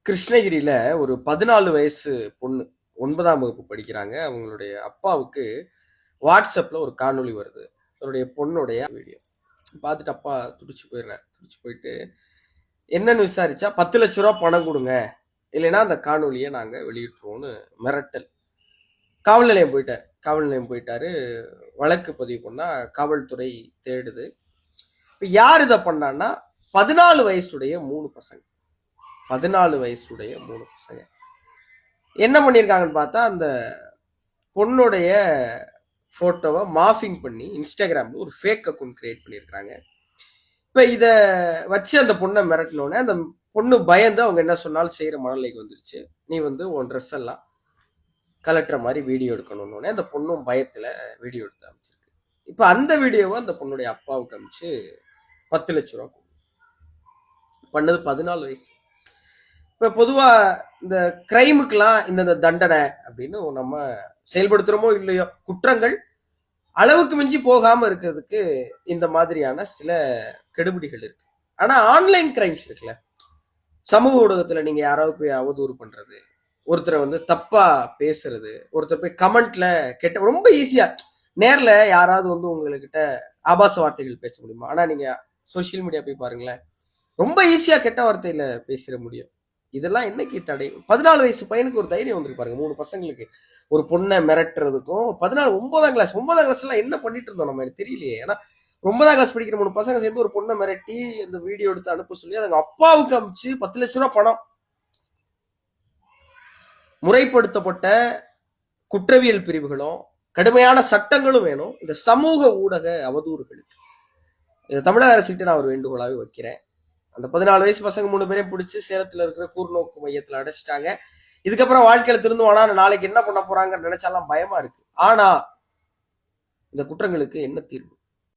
கிருஷ்ணகிரியில ஒரு 14 வயசு பொண்ணு 9ஆம் வகுப்பு படிக்கிறாங்க. அவங்களுடைய அப்பாவுக்கு WhatsAppல ஒரு காணொளி வருது. அவருடைய பொண்ணுடைய வீடியோ. பார்த்துட்டு அப்பா துடிச்சு போயிடுறாரு. துடிச்சு போயிட்டு என்னன்னு விசாரிச்சா ரூ. 10,00,000 பணம் குடுங்க. இல்லைன்னா அந்த காணொளிய நாங்க வெளியிட்டுருவோம்னு மிரட்டல். காவல் நிலையம் போயிட்டாரு. காவல் நிலையம் போயிட்டாரு. வழக்கு பதிவு பண்ணா காவல்துறை தேடுது. இப்ப யார் இத பண்ணான்னா 14 வயசுடைய 3 பசங்க. 14 வயசுடைய 3 பசங்க. என்ன பண்ணியிருக்காங்கன்னு பார்த்தா அந்த பொண்ணுடைய போட்டோவை மார்பிங் பண்ணி இன்ஸ்டாகிராம்ல ஒரு ஃபேக் அக்கௌண்ட் கிரியேட் பண்ணியிருக்காங்க. இப்ப இத வச்சு அந்த பொண்ணை மிரட்டினோடனே அந்த பொண்ணு பயந்து அவங்க என்ன சொன்னாலும் செய்யற மனநிலைக்கு வந்துருச்சு. நீ வந்து உன் ட்ரெஸ் எல்லாம் கலட்டுற மாதிரி வீடியோ எடுக்கணும்னு அந்த பொண்ணும் பயத்துல வீடியோ எடுத்து அமைச்சிருக்கு. இப்ப அந்த வீடியோவை அந்த பொண்ணுடைய அப்பாவுக்கு அமைச்சு 10,00,000 பண்ணது 14 வயசு. இப்ப பொதுவா இந்த கிரைமுக்கெல்லாம் இந்த தண்டனை அப்படின்னு நம்ம செயல்படுத்துறோமோ இல்லையோ, குற்றங்கள் அளவுக்கு மிஞ்சி போகாம இருக்கிறதுக்கு இந்த மாதிரியான சில கெடுபிடிகள் இருக்கு. ஆனா ஆன்லைன் கிரைம்ஸ் இருக்குல்ல, சமூக ஊடகத்துல நீங்க யாராவது போய் அவதூறு பண்றது, ஒருத்தரை வந்து தப்பா பேசுறது, ஒருத்தர் போய் கமெண்ட்ல கெட்ட ரொம்ப ஈஸியா நேர்ல யாராவது வந்து உங்ககிட்ட ஆபாச வார்த்தைகள் பேச முடியுமா? ஆனா நீங்க சோசியல் மீடியா போய் பாருங்களேன், ரொம்ப ஈஸியா கெட்ட வார்த்தையில பேசிட முடியும். இதெல்லாம் என்னைக்கு தடை? 14 வயசு பையனுக்கு ஒரு தைரியம் வந்துருப்பாருங்க. 3 பசங்களுக்கு ஒரு பொண்ணை மிரட்டுறதுக்கும் 14 9ஆம் கிளாஸ் எல்லாம் என்ன பண்ணிட்டு இருந்தோம் நம்ம எனக்கு தெரியலையே. ஏன்னா 9ஆம் கிளாஸ் படிக்கிற 3 பசங்க சேர்ந்து ஒரு பொண்ணை மிரட்டி இந்த வீடியோ எடுத்து அனுப்ப சொல்லி அவங்க அப்பாவுக்கு அமிச்சு 10,00,000 பணம். முறைப்படுத்தப்பட்ட குற்றவியல் பிரிவுகளும் கடுமையான சட்டங்களும் வேணும் இந்த சமூக ஊடக அவதூறுகளுக்கு. இதை தமிழக அரசுகிட்ட நான் ஒரு வேண்டுகோளாவே வைக்கிறேன். அந்த 14 வயசு பசங்க 3 பேரையும் பிடிச்சி சேலத்துல இருக்கிற கூர்நோக்கு மையத்துல அடைச்சிட்டாங்க. இதுக்கப்புறம் வாழ்க்கையில திருந்துவானா, நாளைக்கு என்ன பண்ண போறாங்கன்னு நினைச்சாலாம் பயமா இருக்கு. ஆனா இந்த குற்றங்களுக்கு என்ன தீர்வு?